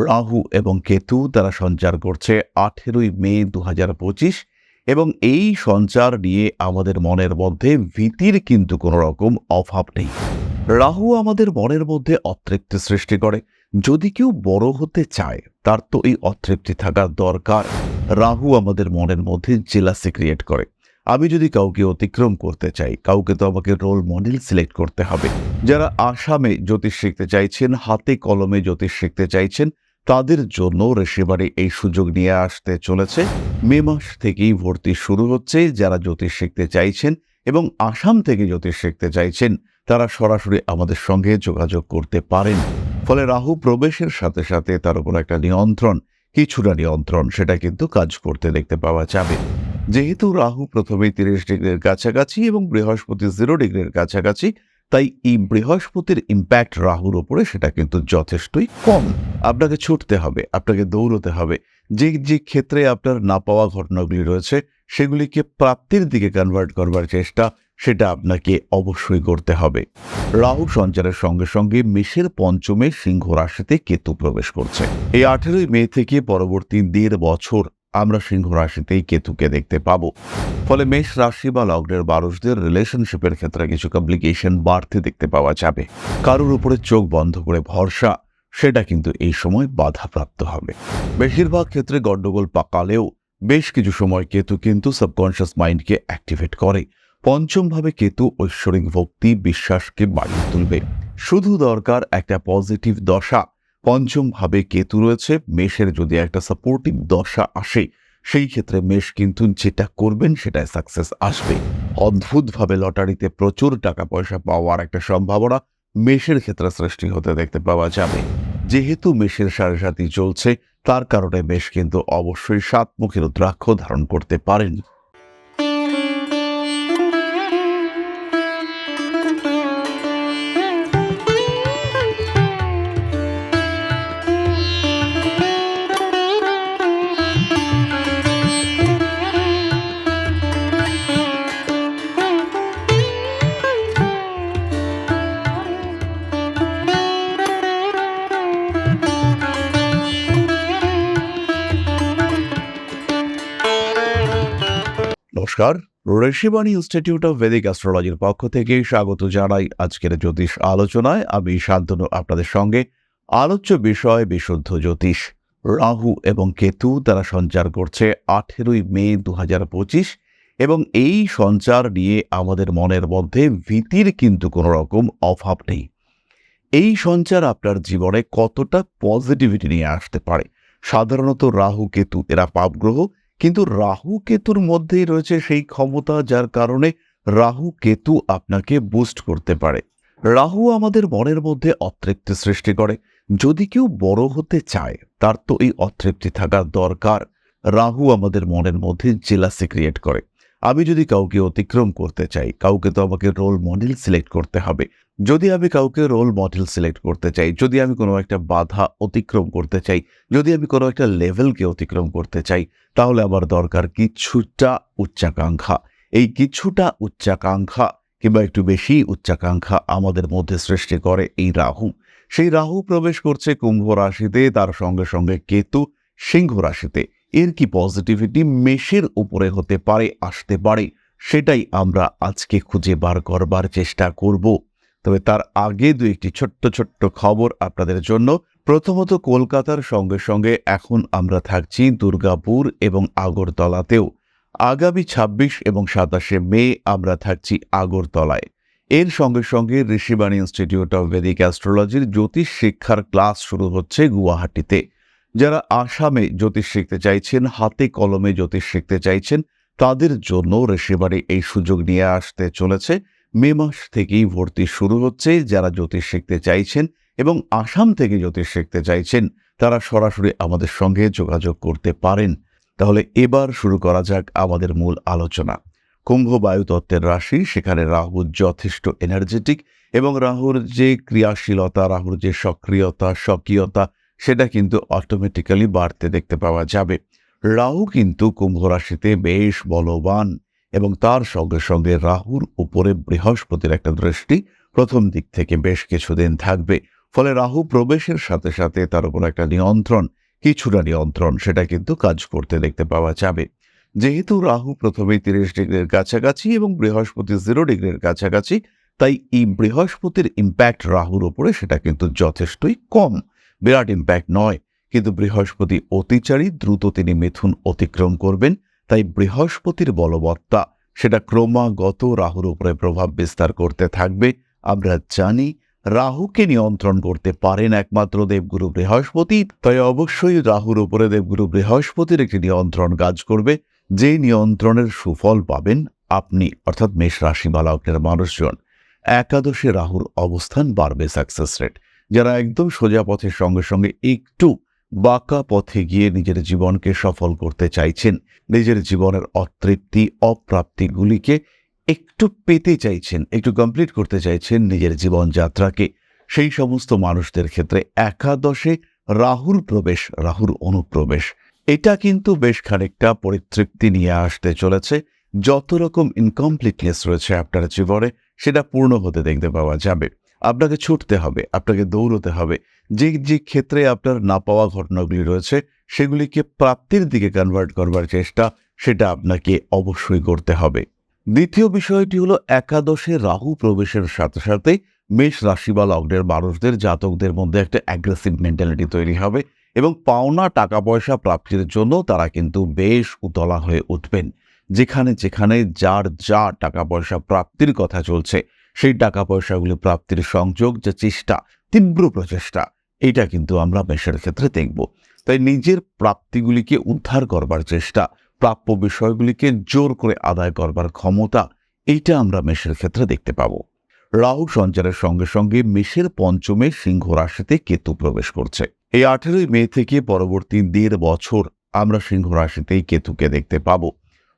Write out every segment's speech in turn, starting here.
রাহু এবং কেতু তারা সঞ্চার করছে 18ই মে 2025 এবং এই সঞ্চার নিয়ে আমাদের মনের মধ্যে ভীতির কিন্তু কোনো রকম অভাব নেই। রাহু আমাদের মনের মধ্যে অতৃপ্তি সৃষ্টি করে। যদি কেউ বড় হতে চায় তার তো এই অতৃপ্তি থাকার দরকার। রাহু আমাদের মনের মধ্যে জেলাসি ক্রিয়েট করে। আমি যদি কাউকে অতিক্রম করতে চাই, কাউকে তো আমাকে রোল মডেল সিলেক্ট করতে হবে। যারা আসামে জ্যোতিষ শিখতে চাইছেন, হাতে কলমে জ্যোতিষ শিখতে চাইছেন, তাদের জন্য ঋষিবাণী এই সুযোগ নিয়ে আসতে চলেছে। মে মাস থেকেই ভর্তি শুরু হচ্ছে। যারা জ্যোতিষ শিখতে চাইছেন এবং আসাম থেকে জ্যোতিষ শিখতে চাইছেন, তারা সরাসরি আমাদের সঙ্গে যোগাযোগ করতে পারেন। ফলে রাহু প্রবেশের সাথে সাথে তার উপর একটা নিয়ন্ত্রণ, কিছুটা নিয়ন্ত্রণ, সেটা কিন্তু কাজ করতে দেখতে পাওয়া যাবে। যেহেতু রাহু প্রথমে 30 ডিগ্রির কাছাকাছি এবং বৃহস্পতি 0 ডিগ্রির কাছাকাছি, তাই এই বৃহস্পতির ইম্প্যাক্ট রাহুর উপরে সেটা কিন্তু যথেষ্টই কম। আপনাকে ছুটতে হবে, আপনাকে দৌড়তে হবে। যে যে ক্ষেত্রে আপনার না পাওয়া ঘটনাগুলি রয়েছে সেগুলিকে প্রাপ্তির দিকে কনভার্ট করবার চেষ্টা, সেটা আপনাকে অবশ্যই করতে হবে। রাহু সঞ্চারের সঙ্গে সঙ্গে মেষের পঞ্চমে সিংহ রাশিতে কেতু প্রবেশ করছে। এই 18ই মে থেকে পরবর্তী 1.5 বছর আমরা সিংহ রাশিতেই কেতুকে দেখতে পাবো। ফলে মেষ রাশি বা লগ্নের মানুষদের রিলেশনশিপের ক্ষেত্রে কিছু কমপ্লিকেশন বাড়তে দেখতে পাওয়া যাবে। কারোর উপরে চোখ বন্ধ করে ভরসা, সেটা কিন্তু এই সময় বাধাপ্রাপ্ত হবে। বেশিরভাগ ক্ষেত্রে গন্ডগোল পাকালেও বেশ কিছু সময় কেতু কিন্তু সাবকনশিয়াস মাইন্ডকে অ্যাক্টিভেট করে। পঞ্চমভাবে কেতু ঐশ্বরিক ভক্তি, বিশ্বাসকে বাড়িয়ে তুলবে। শুধু দরকার একটা পজিটিভ দশা। পঞ্চমভাবে কেতু রয়েছে, মেষের যদি একটা সাপোর্টিভ দশা আসে, সেই ক্ষেত্রে মেষ কিন্তু যেটা করবেন সেটাই সাকসেস আসবে। অদ্ভুতভাবে লটারিতে প্রচুর টাকা পয়সা পাওয়ার একটা সম্ভাবনা মেষের ক্ষেত্রে সৃষ্টি হতে দেখতে পাওয়া যাবে। যেহেতু মেষের সাড়ে সাথী চলছে, তার কারণে মেষ কিন্তু অবশ্যই 7 মুখী রুদ্রাক্ষ ধারণ করতে পারেন। নমস্কার, ঋষিবাণী ইনস্টিটিউট অফ ভেদিক অ্যাস্ট্রোলজির পক্ষ থেকে স্বাগত জানাই আজকের জ্যোতিষ আলোচনায়। আমি শান্তনু আপনাদের সঙ্গে। আলোচ্য বিষয় বিশুদ্ধ জ্যোতিষ। রাহু এবং কেতু তারা সঞ্চার করছে 18ই মে 2025 এবং এই সঞ্চার নিয়ে আমাদের মনের মধ্যে ভীতির কিন্তু কোনো রকম অভাব নেই। এই সঞ্চার আপনার জীবনে কতটা পজিটিভিটি নিয়ে আসতে পারে। সাধারণত রাহু কেতু এরা পাপগ্রহ, কিন্তু রাহু কেতুর মধ্যেই রয়েছে সেই ক্ষমতা যার কারণে রাহু কেতু আপনাকে বুস্ট করতে পারে। রাহু আমাদের মনের মধ্যে অতৃপ্তি সৃষ্টি করে। যদি কেউ বড় হতে চায় তার তো এই অতৃপ্তি থাকার দরকার। রাহু আমাদের মনের মধ্যে জেলাসি ক্রিয়েট করে। আমি যদি কাউকে অতিক্রম করতে চাই, কাউকে তো আমাকে রোল মডেল সিলেক্ট করতে হবে। যদি আমি কাউকে রোল মডেল সিলেক্ট করতে চাই, যদি আমি কোনো একটা বাধা অতিক্রম করতে চাই, যদি আমি কোনো একটা লেভেলকে অতিক্রম করতে চাই, তাহলে আমার দরকার কিছুটা উচ্চাকাঙ্ক্ষা। এই কিছুটা উচ্চাকাঙ্ক্ষা কিংবা একটু বেশি উচ্চাকাঙ্ক্ষা আমাদের মধ্যে সৃষ্টি করে এই রাহু। সেই রাহু প্রবেশ করছে কুম্ভ রাশিতে, তার সঙ্গে সঙ্গে কেতু সিংহ রাশিতে। এর কি পজিটিভিটি মেষের উপরে হতে পারে, আসতে পারে, সেটাই আমরা আজকে খুঁজে বার করবার চেষ্টা করব। তবে তার আগে দু একটি ছোট্ট ছোট্ট খবর আপনাদের জন্য। প্রথমত, কলকাতার সঙ্গে সঙ্গে এখন আমরা থাকছি দুর্গাপুর এবং আগরতলাতেও। আগামী 26 এবং 27শে মে আমরা থাকছি আগরতলায়। এর সঙ্গে সঙ্গে ঋষিবাণী ইনস্টিটিউট অফ ভেদিক অ্যাস্ট্রোলজির জ্যোতিষ শিক্ষার ক্লাস শুরু হচ্ছে গুয়াহাটিতে। যারা আসামে জ্যোতিষ শিখতে চাইছেন, হাতে কলমে জ্যোতিষ শিখতে চাইছেন, তাদের জন্য ঋষিবাণী এই সুযোগ নিয়ে আসতে চলেছে। মে মাস থেকেই ভর্তি শুরু হচ্ছে। যারা জ্যোতিষ শিখতে চাইছেন এবং আসাম থেকে জ্যোতিষ শিখতে চাইছেন, তারা সরাসরি আমাদের সঙ্গে যোগাযোগ করতে পারেন। তাহলে এবার শুরু করা যাক আমাদের মূল আলোচনা। কুম্ভ বায়ুতত্ত্বের রাশি, সেখানে রাহু যথেষ্ট এনার্জেটিক এবং রাহুর যে ক্রিয়াশীলতা, রাহুর যে সক্রিয়তা, স্বকীয়তা, সেটা কিন্তু অটোমেটিক্যালি বাড়তে দেখতে পাওয়া যাবে। রাহু কিন্তু কুম্ভ রাশিতে বেশ বলবান এবং তার সঙ্গে সঙ্গে রাহুর উপরে বৃহস্পতির একটা দৃষ্টি প্রথম দিক থেকে বেশ কিছুদিন থাকবে। ফলে রাহু প্রবেশের সাথে সাথে তার উপর একটা নিয়ন্ত্রণ, কিছুটা নিয়ন্ত্রণ সেটা কিন্তু কাজ করতে দেখতে পাওয়া যাবে। যেহেতু রাহু প্রথমেই 30 ডিগ্রির কাছাকাছি এবং বৃহস্পতি 0 ডিগ্রির কাছাকাছি, তাই এই বৃহস্পতির ইম্প্যাক্ট রাহুর উপরে সেটা কিন্তু যথেষ্টই কম, বিরাট ইম্প্যাক্ট নয়। কিন্তু বৃহস্পতি অতিচারী, দ্রুত তিনি মিথুন অতিক্রম করবেন, তাই বৃহস্পতির বলবত্তা সেটা ক্রমাগত রাহুর উপরে প্রভাব বিস্তার করতে থাকবে। আমরা জানি রাহুকে নিয়ন্ত্রণ করতে পারেন একমাত্র দেবগুরু বৃহস্পতি, তাই অবশ্যই রাহুর উপরে দেবগুরু বৃহস্পতির একটি নিয়ন্ত্রণ কাজ করবে, যে নিয়ন্ত্রণের সুফল পাবেন আপনি, অর্থাৎ মেষ রাশি বা লগ্নের মানুষজন। একাদশে রাহুর অবস্থান বাড়বে সাকসেস রেট। যারা একদম সোজা পথের সঙ্গে সঙ্গে একটু বাঁকা পথে গিয়ে নিজের জীবনকে সফল করতে চাইছেন, নিজের জীবনের অতৃপ্তি অপ্রাপ্তিগুলিকে একটু পেতে চাইছেন, একটু কমপ্লিট করতে চাইছেন নিজের জীবনযাত্রাকে, সেই সমস্ত মানুষদের ক্ষেত্রে একাদশে রাহুর প্রবেশ, রাহুর অনুপ্রবেশ, এটা কিন্তু বেশ খানিকটা পরিতৃপ্তি নিয়ে আসতে চলেছে। যত রকম ইনকমপ্লিটনেস রয়েছে আপনার জীবনে সেটা পূর্ণ হতে দেখতে পাওয়া যাবে। আপনাকে ছুটতে হবে, আপনাকে দৌড়তে হবে, যে যে ক্ষেত্রে আপনার না পাওয়া ঘটনাগুলি রয়েছে সেগুলিকে প্রাপ্তির দিকে কনভার্ট করবার চেষ্টা সেটা আপনাকে অবশ্যই করতে হবে। দ্বিতীয় বিষয়টি হলো একাদশে রাহু প্রবেশের সাথে সাথে মেষ রাশি বা লগ্নের মানুষদের, জাতকদের মধ্যে একটা অ্যাগ্রেসিভ মেন্টালিটি তৈরি হবে এবং পাওনা টাকা পয়সা প্রাপ্তির জন্য তারা কিন্তু বেশ উতলা হয়ে উঠবেন। যেখানে যেখানে যার যা টাকা পয়সা প্রাপ্তির কথা চলছে, সেই টাকা পয়সাগুলি প্রাপ্তির সংযোগ যে চেষ্টা, তীব্র প্রচেষ্টা, এটা কিন্তু আমরা মেষের ক্ষেত্রে দেখব। তাই নিজের প্রাপ্তিগুলিকে উদ্ধার করবার চেষ্টা, প্রাপ্য বিষয়গুলিকে জোর করে আদায় করবার ক্ষমতা, এইটা আমরা মেষের ক্ষেত্রে দেখতে পাব। রাহু সঞ্চারের সঙ্গে সঙ্গে মেষের পঞ্চমে সিংহ রাশিতে কেতু প্রবেশ করছে। এই 18 মে থেকে পরবর্তী 1.5 বছর আমরা সিংহ রাশিতেই কেতুকে দেখতে পাব।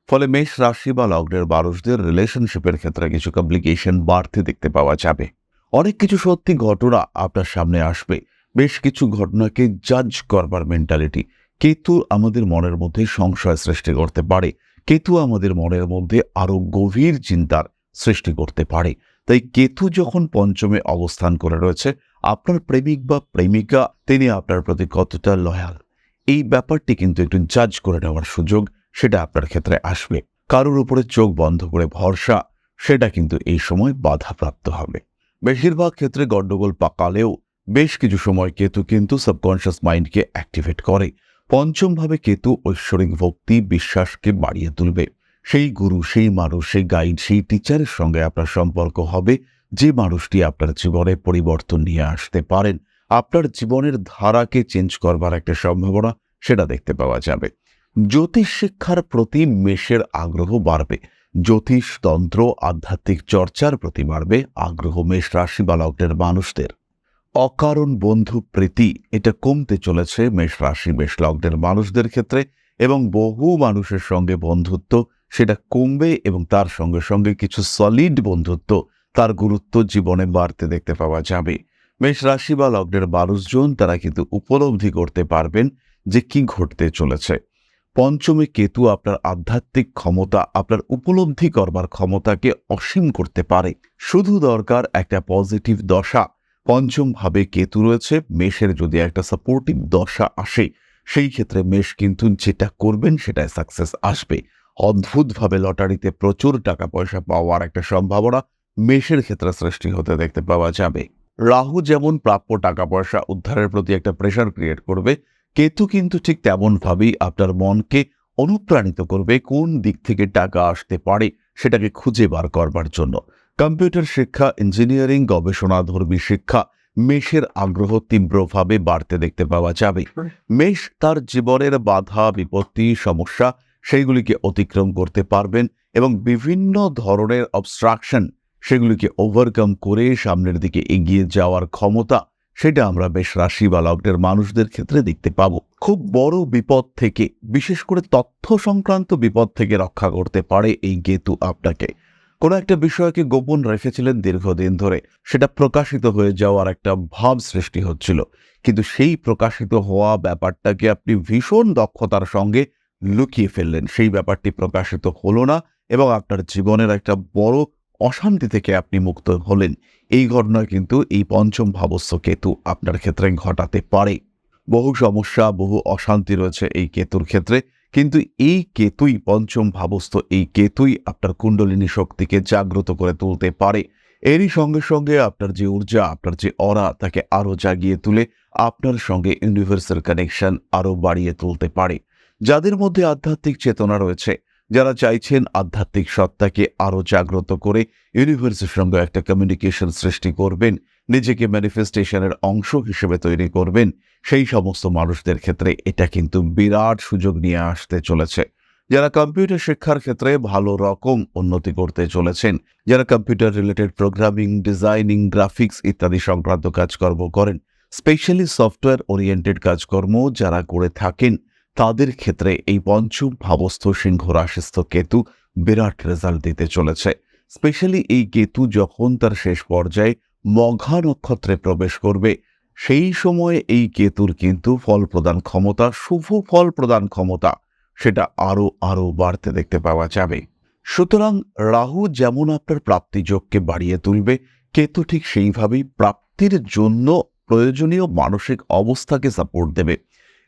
ফলে মেষ রাশি বা লগ্নের মানুষদের রিলেশনশিপের ক্ষেত্রে কিছু কমপ্লিকেশন বাড়তে দেখতে পাওয়া যাবে। অনেক কিছু সত্যি ঘটনা আপনার সামনে আসবে, বেশ কিছু ঘটনাকে জাজ করবার মেন্টালিটি। কেতু আমাদের মনের মধ্যে সংশয় সৃষ্টি করতে পারে, কেতু আমাদের মনের মধ্যে আরো গভীর চিন্তার সৃষ্টি করতে পারে। তাই কেতু যখন পঞ্চমে অবস্থান করে রয়েছে, আপনার প্রেমিক বা প্রেমিকা তিনি আপনার প্রতি কতটা লয়াল, এই ব্যাপারটি কিন্তু একটু জাজ করে নেওয়ার সুযোগ সেটা আপনার ক্ষেত্রে আসবে। কারোর উপরে চোখ বন্ধ করে ভরসা সেটা কিন্তু এই সময় বাধাপ্রাপ্ত হবে। বেশিরভাগ ক্ষেত্রে গন্ডগোল পাকালেও বেশ কিছু সময় কেতু কিন্তু সাবকনশিয়াস মাইন্ডকে অ্যাক্টিভেট করে। পঞ্চমভাবে কেতু ঐশ্বরিক ভক্তি বিশ্বাসকে বাড়িয়ে তুলবে। সেই গুরু, সেই মানুষ, সেই গাইড, সেই টিচারের সঙ্গে আপনার সম্পর্ক হবে, যে মানুষটি আপনার জীবনে পরিবর্তন নিয়ে আসতে পারেন, আপনার জীবনের ধারাকে চেঞ্জ করবার একটা সম্ভাবনা সেটা দেখতে পাওয়া যাবে। জ্যোতিষ শিক্ষার প্রতি মেষের আগ্রহ বাড়বে, জ্যোতিষ তন্ত্র আধ্যাত্মিক চর্চার প্রতি বাড়বে আগ্রহ মেষ রাশি বা লগ্নের মানুষদের। অকারণ বন্ধু প্রীতি এটা কমতে চলেছে মেষ রাশি মেষ লগ্নের মানুষদের ক্ষেত্রে, এবং বহু মানুষের সঙ্গে বন্ধুত্ব সেটা কমবে এবং তার সঙ্গে সঙ্গে কিছু সলিড বন্ধুত্ব, তার গুরুত্ব জীবনে বাড়তে দেখতে পাওয়া যাবে। মেষ রাশি বা লগ্নের মানুষজন তারা কিন্তু উপলব্ধি করতে পারবেন যে কি ঘটতে চলেছে। পঞ্চমে কেতু আপনার আধ্যাত্মিক ক্ষমতা, আপনার উপলব্ধি করবার ক্ষমতাকে অসীম করতে পারে। শুধু দরকার একটা পজিটিভ দশা। পঞ্চম ভাবে কেতু রয়েছে, মেষের যদি একটা সাপোর্টিভ দশা আসে সেই ক্ষেত্রে মেষ কিন্তু যেটা করবেন সেটাই সাকসেস আসবে। অদ্ভুতভাবে লটারিতে প্রচুর টাকা পয়সা পাওয়ার একটা সম্ভাবনা মেষের ক্ষেত্রে সৃষ্টি হতে দেখতে পাওয়া যাবে। রাহু যেমন প্রাপ্য টাকা পয়সা উদ্ধারের প্রতি একটা প্রেশার ক্রিয়েট করবে, কেতু কিন্তু ঠিক তেমনভাবেই আপনার মনকে অনুপ্রাণিত করবে কোন দিক থেকে টাকা আসতে পারে সেটাকে খুঁজে বার করবার জন্য। কম্পিউটার শিক্ষা, ইঞ্জিনিয়ারিং, গবেষণাধর্মী শিক্ষা, মেষের আগ্রহ তীব্রভাবে বাড়তে দেখতে পাওয়া যাবে। মেষ তার জীবনের বাধা বিপত্তি সমস্যা সেইগুলিকে অতিক্রম করতে পারবেন এবং বিভিন্ন ধরনের অবস্ট্রাকশন সেগুলিকে ওভারকাম করে সামনের দিকে এগিয়ে যাওয়ার ক্ষমতা সেটা আমরা মেষ রাশি বা লগ্নের মানুষদের ক্ষেত্রে দেখতে পাবো। খুব বড় বিপদ থেকে, বিশেষ করে তথ্য সংক্রান্ত বিপদ থেকে রক্ষা করতে পারে এই কেতু আপনাকে। কোনো একটা বিষয়কে গোপন রেখেছিলেন দীর্ঘদিন ধরে, সেটা প্রকাশিত হয়ে যাওয়ার একটা ভাব সৃষ্টি হচ্ছিল, কিন্তু সেই প্রকাশিত হওয়া ব্যাপারটাকে আপনি ভীষণ দক্ষতার সঙ্গে লুকিয়ে ফেললেন, সেই ব্যাপারটি প্রকাশিত হলো না এবং আপনার জীবনের একটা বড় অশান্তি থেকে আপনি মুক্ত হলেন। এই ঘটনা কিন্তু এই পঞ্চম ভাবস্থ কেতু আপনার ক্ষেত্রে ঘটাতে পারে। বহু সমস্যা, বহু অশান্তি রয়েছে এই কেতুর ক্ষেত্রে, কিন্তু এই কেতুই, পঞ্চম ভাবস্থ এই কেতুই আপনার কুণ্ডলিনী শক্তিকে জাগ্রত করে তুলতে পারে। এরই সঙ্গে সঙ্গে আপনার যে ঊর্জা, আপনার যে অরা, তাকে আরও জাগিয়ে তুলে আপনার সঙ্গে ইউনিভার্সাল কানেকশন আরও বাড়িয়ে তুলতে পারে। যাদের মধ্যে আধ্যাত্মিক চেতনা রয়েছে, যারা চাইছেন আধ্যাত্মিক সত্তাকে আরও জাগ্রত করে ইউনিভার্সের সঙ্গে একটা কমিউনিকেশন সৃষ্টি করবেন, নিজেকে ম্যানিফেস্টেশনের অংশ হিসেবে তৈরি করবেন, সেই সমস্ত মানুষদের ক্ষেত্রে এটা কিন্তু বিরাট সুযোগ নিয়ে আসতে চলেছে। যারা কম্পিউটার শিক্ষার ক্ষেত্রে ভালো রকম উন্নতি করতে চলেছেন, যারা computer related programming, designing, graphics ইত্যাদি সংক্রান্ত কাজকর্ম করেন, স্পেশালি সফটওয়্যার ওরিয়েন্টেড কাজকর্ম যারা করে থাকেন, তাদের ক্ষেত্রে এই পঞ্চম ভাবস্থ সিংহ রাশিস্থ কেতু বিরাট রেজাল্ট দিতে চলেছে। স্পেশালি এই কেতু যখন তার শেষ পর্যায়ে মঘা নক্ষত্রে প্রবেশ করবে, সেই সময়ে এই কেতুর কিন্তু ফল প্রদান ক্ষমতা, শুভ ফল প্রদান ক্ষমতা, সেটা আরও আরও বাড়তে দেখতে পাওয়া যাবে। সুতরাং রাহু যেমন আপনার প্রাপ্তিযোগকে বাড়িয়ে তুলবে, কেতু ঠিক সেইভাবেই প্রাপ্তির জন্য প্রয়োজনীয় মানসিক অবস্থাকে সাপোর্ট দেবে।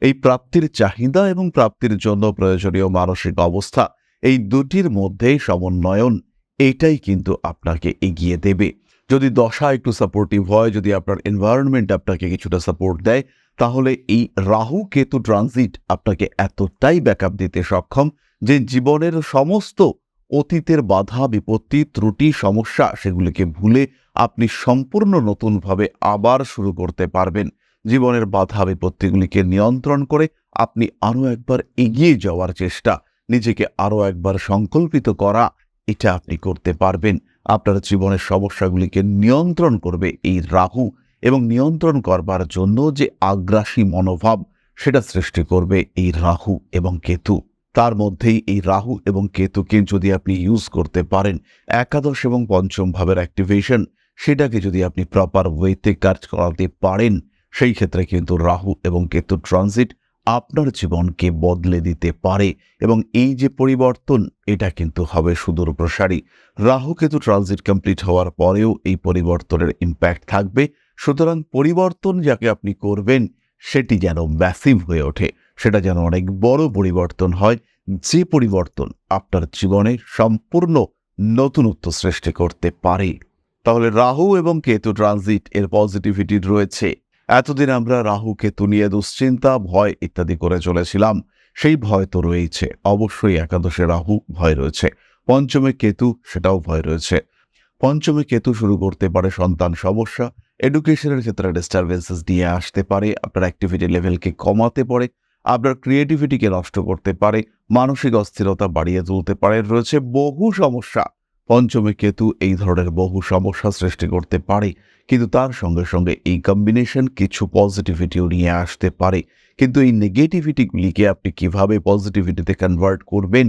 এই প্রাপ্তির চাহিদা এবং প্রাপ্তির জন্য প্রয়োজনীয় মানসিক অবস্থা, এই দুটির মধ্যে সমন্বয়ন, এটাই কিন্তু আপনাকে এগিয়ে দেবে। যদি দশা একটু সাপোর্টিভ হয়, যদি আপনার এনভায়রনমেন্ট আপনাকে কিছুটা সাপোর্ট দেয়, তাহলে এই রাহু কেতু ট্রানজিট আপনাকে এতটাই ব্যাকআপ দিতে সক্ষম যে জীবনের সমস্ত অতীতের বাধা, বিপত্তি, ত্রুটি, সমস্যা, সেগুলিকে ভুলে আপনি সম্পূর্ণ নতুনভাবে আবার শুরু করতে পারবেন। জীবনের বাধা বিপত্তিগুলিকে নিয়ন্ত্রণ করে আপনি আরও একবার এগিয়ে যাওয়ার চেষ্টা, নিজেকে আরও একবার সংকল্পিত করা, এটা আপনি করতে পারবেন। আপনার জীবনের সমস্যাগুলিকে নিয়ন্ত্রণ করবে এই রাহু, এবং নিয়ন্ত্রণ করবার জন্য যে আগ্রাসী মনোভাব, সেটা সৃষ্টি করবে এই রাহু এবং কেতু। তার মধ্যেই এই রাহু এবং কেতুকে যদি আপনি ইউজ করতে পারেন, একাদশ এবং পঞ্চম ভাবের অ্যাক্টিভেশন, সেটাকে যদি আপনি প্রপার ওয়েতে কাজ করাতে পারেন, সেই ক্ষেত্রে কিন্তু রাহু এবং কেতু ট্রানজিট আপনার জীবনকে বদলে দিতে পারে। এবং এই যে পরিবর্তন, এটা কিন্তু হবে সুদূর প্রসারী। রাহু কেতু ট্রানজিট কমপ্লিট হওয়ার পরেও এই পরিবর্তনের ইম্প্যাক্ট থাকবে। সুতরাং পরিবর্তন যাকে আপনি করবেন, সেটি যেন ম্যাসিভ হয়ে ওঠে, সেটা যেন অনেক বড় পরিবর্তন হয়, যে পরিবর্তন আপনার জীবনে সম্পূর্ণ নতুনত্ব সৃষ্টি করতে পারে। তাহলে রাহু এবং কেতু ট্রানজিট এর পজিটিভিটি রয়েছে। এতদিন আমরা রাহু কেতু নিয়ে দুশ্চিন্তা, ভয় ইত্যাদি করে চলেছিলাম, সেই ভয় তো রয়েছে অবশ্যই। একাদশে রাহু, ভয় রয়েছে। পঞ্চমে কেতু, সেটাও ভয় রয়েছে। পঞ্চমে কেতু শুরু করতে পারে সন্তান সমস্যা, এডুকেশনের ক্ষেত্রে ডিস্টারবেন্সেস নিয়ে আসতে পারে, আপনার অ্যাক্টিভিটি লেভেলকে কমাতে পারে, আপনার ক্রিয়েটিভিটিকে নষ্ট করতে পারে, মানসিক অস্থিরতা বাড়িয়ে তুলতে পারে, রয়েছে বহু সমস্যা। পঞ্চমে কেতু এই ধরনের বহু সমস্যা সৃষ্টি করতে পারে, কিন্তু তার সঙ্গে সঙ্গে এই কম্বিনেশন কিছু পজিটিভিটিও নিয়ে আসতে পারে। কিন্তু এই নেগেটিভিটিগুলিকে আপনি কিভাবে পজিটিভিটিতে কনভার্ট করবেন,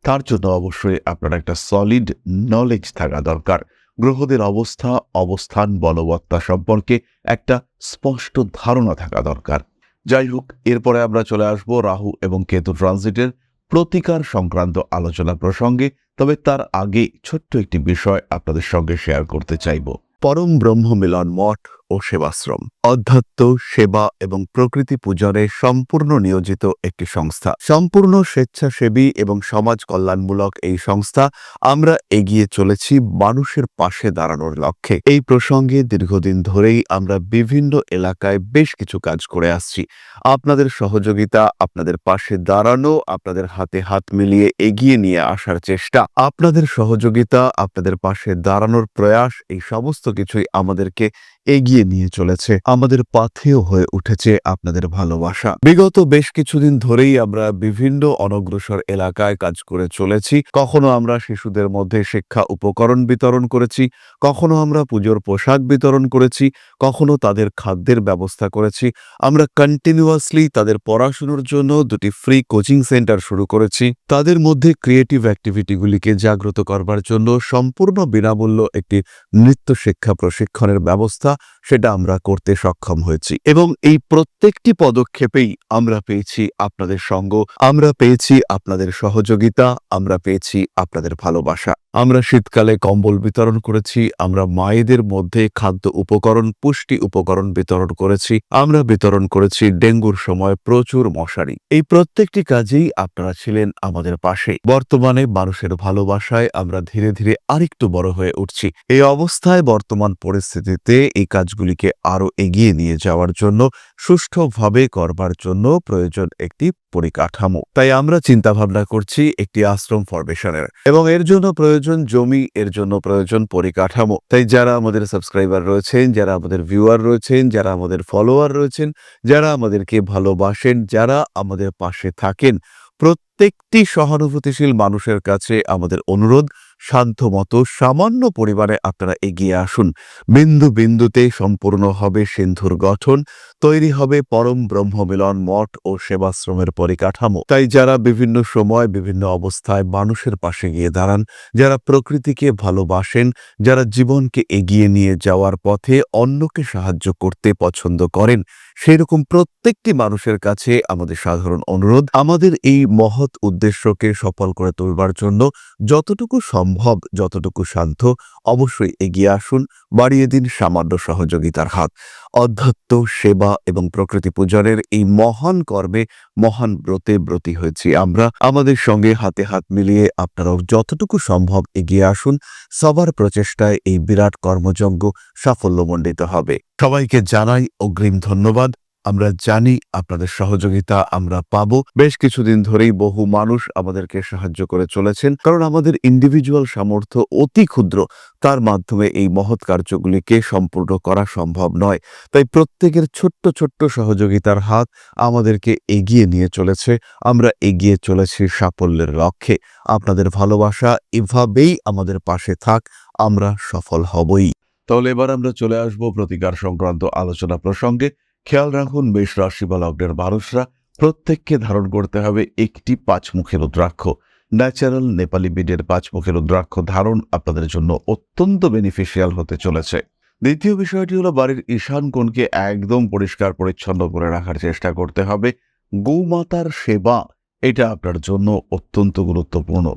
তার জন্য অবশ্যই আপনার একটা সলিড নলেজ থাকা দরকার। গ্রহদের অবস্থা, অবস্থান, বলবত্তা সম্পর্কে একটা স্পষ্ট ধারণা থাকা দরকার। যাই হোক, এরপরে আমরা চলে আসব রাহু এবং কেতু ট্রানজিটের প্রতিকার সংক্রান্ত আলোচনা প্রসঙ্গে। তবে তার আগে ছোট্ট একটি বিষয় আপনাদের সঙ্গে শেয়ার করতে চাইব। পরম ব্রহ্ম মিলন মঠ ও সেবাশ্রম অধ্যাত্ম, সেবা এবং প্রকৃতি পূজনে সম্পূর্ণ নিয়োজিত একটি সংস্থা। সম্পূর্ণ স্বেচ্ছাসেবী এবং সমাজ কল্যাণমূলক এই সংস্থা আমরা এগিয়ে চলেছি মানুষের পাশে দাঁড়ানোর লক্ষ্যে। এই প্রসঙ্গে দীর্ঘদিন ধরেই আমরা বিভিন্ন এলাকায় বেশ কিছু কাজ করে আসছি। আপনাদের সহযোগিতা, আপনাদের পাশে দাঁড়ানো, আপনাদের হাতে হাত মিলিয়ে এগিয়ে নিয়ে আসার চেষ্টা, আপনাদের সহযোগিতা, আপনাদের পাশে দাঁড়ানোর প্রয়াস, এই সমস্ত কিছুই আমাদেরকে এগিয়ে নিয়ে চলেছে। আমাদের পাথেয় হয়ে উঠেছে আপনাদের ভালোবাসা। বিগত বেশ কিছুদিন ধরেই আমরা বিভিন্ন অনগ্রসর এলাকায় কাজ করে চলেছি। কখনো আমরা শিশুদের মধ্যে শিক্ষা উপকরণ বিতরণ করেছি, কখনো আমরা পুজোর পোশাক বিতরণ করেছি, কখনো তাদের খাদ্যের ব্যবস্থা করেছি। আমরা কন্টিনিউয়াসলি তাদের পড়াশোনার জন্য 2টি ফ্রি কোচিং সেন্টার শুরু করেছি। তাদের মধ্যে ক্রিয়েটিভ অ্যাক্টিভিটিগুলিকে জাগ্রত করবার জন্য সম্পূর্ণ বিনামূল্য একটি নৃত্য শিক্ষা প্রশিক্ষণের ব্যবস্থা, সেটা আমরা করতে সক্ষম হয়েছি। এবং এই প্রত্যেকটি পদক্ষেপেই আমরা পেয়েছি আপনাদের সঙ্গ, আমরা পেয়েছি আপনাদের সহযোগিতা, আমরা পেয়েছি আপনাদের ভালোবাসা। আমরা শীতকালে কম্বল বিতরণ করেছি, আমরা মায়েদের মধ্যে খাদ্য উপকরণ, পুষ্টি উপকরণ বিতরণ করেছি, আমরা বিতরণ করেছি ডেঙ্গুর সময় প্রচুর মশারি। এই প্রত্যেকটি কাজেই আপনারা ছিলেন আমাদের পাশে। বর্তমানে মানুষের ভালোবাসায় আমরা ধীরে ধীরে আরেকটু বড় হয়ে উঠছি। এই অবস্থায় বর্তমান পরিস্থিতিতে এই কাজগুলিকে আরো এগিয়ে নিয়ে যাওয়ার জন্য, সুষ্ঠুভাবে করবার জন্য প্রয়োজন একটি পরিকাঠামো। তাই আমরা চিন্তা ভাবনা করছি একটি আশ্রম ফরমেশনের, এবং এর জন্য প্রয়োজন জমি, এর জন্য প্রয়োজন পরিকাঠামো। তাই যারা আমাদের সাবস্ক্রাইবার রয়েছেন, যারা আমাদের ভিউয়ার রয়েছেন, যারা আমাদের ফলোয়ার রয়েছেন, যারা আমাদেরকে ভালোবাসেন, যারা আমাদের পাশে থাকেন, প্রত্যেকটি সহানুভূতিশীল মানুষের কাছে আমাদের অনুরোধ, সাধ্যমতো সামান্য পরিমাণে আপনারা এগিয়ে আসুন। বিন্দু বিন্দুতে সম্পূর্ণ হবে সিন্ধুর গঠন, তৈরি হবে পরম ব্রহ্মমিলন মঠ ও সেবাশ্রমের পরিকাঠামো। তাই যারা বিভিন্ন সময় বিভিন্ন অবস্থায় মানুষের পাশে গিয়ে দাঁড়ান, যারা প্রকৃতিকে ভালোবাসেন, যারা জীবনকে এগিয়ে নিয়ে যাওয়ার পথে অন্যকে সাহায্য করতে পছন্দ করেন, সেই রকম প্রত্যেকটি মানুষের কাছে আমাদের সাধারণ অনুরোধ, আমাদের এই মহৎ উদ্দেশ্যকে সফল করে তুলবার জন্য যতটুকু সম্ভব, যতটুকু সাধ্য, অবশ্যই এগিয়ে আসুন, বাড়িয়ে দিন সামান্য সহযোগিতার হাত। অধ্যাত্ম, সেবা এবং প্রকৃতি পূজনের এই মহান কর্মে, মহান ব্রতে ব্রতী হয়েছি আমরা। আমাদের সঙ্গে হাতে হাত মিলিয়ে আপনারাও যতটুকু সম্ভব এগিয়ে আসুন। সবার প্রচেষ্টায় এই বিরাট কর্মযজ্ঞ সাফল্যমণ্ডিত হবে। সবাইকে জানাই অগ্রিম ধন্যবাদ। আমরা জানি আপনাদের সহযোগিতা আমরা পাবো। বেশ কিছুদিন ধরেই বহু মানুষ আমাদেরকে সাহায্য করে চলেছেন, কারণ আমাদের ইন্ডিভিজুয়াল সামর্থ্য অতি ক্ষুদ্র, তার মাধ্যমে এই মহৎ কার্যগুলিকে সম্পূর্ণ করা সম্ভব নয়। তাই প্রত্যেকের ছোট্ট ছোট্ট সহযোগিতার হাত আমাদেরকে এগিয়ে নিয়ে চলেছে। আমরা এগিয়ে চলেছি সাফল্যের লক্ষ্যে। আপনাদের ভালোবাসা এভাবেই আমাদের পাশে থাক, আমরা সফল হবই। তাহলে এবার আমরা চলে আসব প্রতিকার সংক্রান্ত আলোচনা প্রসঙ্গে। খেয়াল রাখুন, মেষ রাশি বা লগ্নের মানুষরা প্রত্যেককে ধারণ করতে হবে একটি 5 মুখের রুদ্রাক্ষ। ন্যাচারাল নেপালি বিডের 5 মুখের রুদ্রাক্ষ ধারণ আপনাদের জন্য অত্যন্ত বেনিফিশিয়াল হতে চলেছে। দ্বিতীয় বিষয়টি হলো, বাড়ির ঈশান কোণকে একদম পরিষ্কার পরিচ্ছন্ন করে রাখার চেষ্টা করতে হবে। গৌমাতার সেবা, এটা আপনার জন্য অত্যন্ত গুরুত্বপূর্ণ।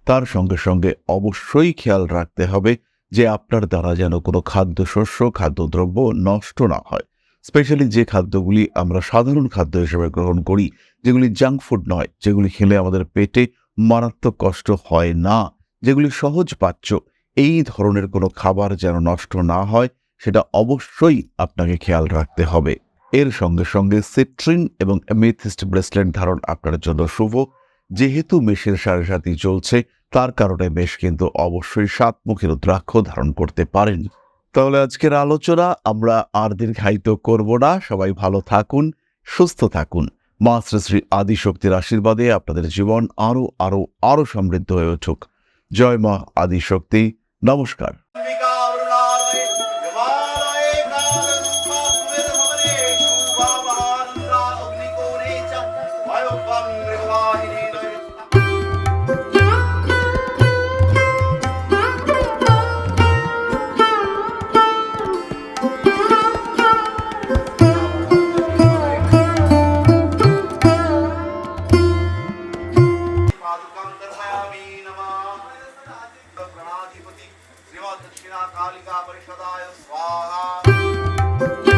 তার সঙ্গে সঙ্গে অবশ্যই খেয়াল রাখতে হবে যে আপনার দ্বারা যেন কোনো খাদ্যশস্য, খাদ্যদ্রব্য নষ্ট না হয়। স্পেশালি যে খাদ্যগুলি আমরা সাধারণ খাদ্য হিসেবে গ্রহণ করি, যেগুলি জাঙ্ক ফুড নয়, যেগুলি খেলে আমাদের পেটে মারাত্মক কষ্ট হয় না, যেগুলি সহজ পাচ্য, এই ধরনের কোনো খাবার যেন নষ্ট না হয়, সেটা অবশ্যই আপনাকে খেয়াল রাখতে হবে। এর সঙ্গে সঙ্গে সিট্রিন এবং অ্যামেথিস্ট ব্রেসলেট ধারণ আপনার জন্য শুভ। যেহেতু মেষের 7.5 চলছে, তার কারণে মেষ কিন্তু অবশ্যই 7 মুখের রুদ্রাক্ষ ধারণ করতে পারেন। তাহলে আজকের আলোচনা আমরা আর দীর্ঘায়িত করব না। সবাই ভালো থাকুন, সুস্থ থাকুন। মা শ্রী শ্রী আদিশক্তির আশীর্বাদে আপনাদের জীবন আরো আরো আরো সমৃদ্ধ হয়ে উঠুক। জয় মা আদিশক্তি। নমস্কার। दक्षिणा कालिका परिषदाय स्वाहा।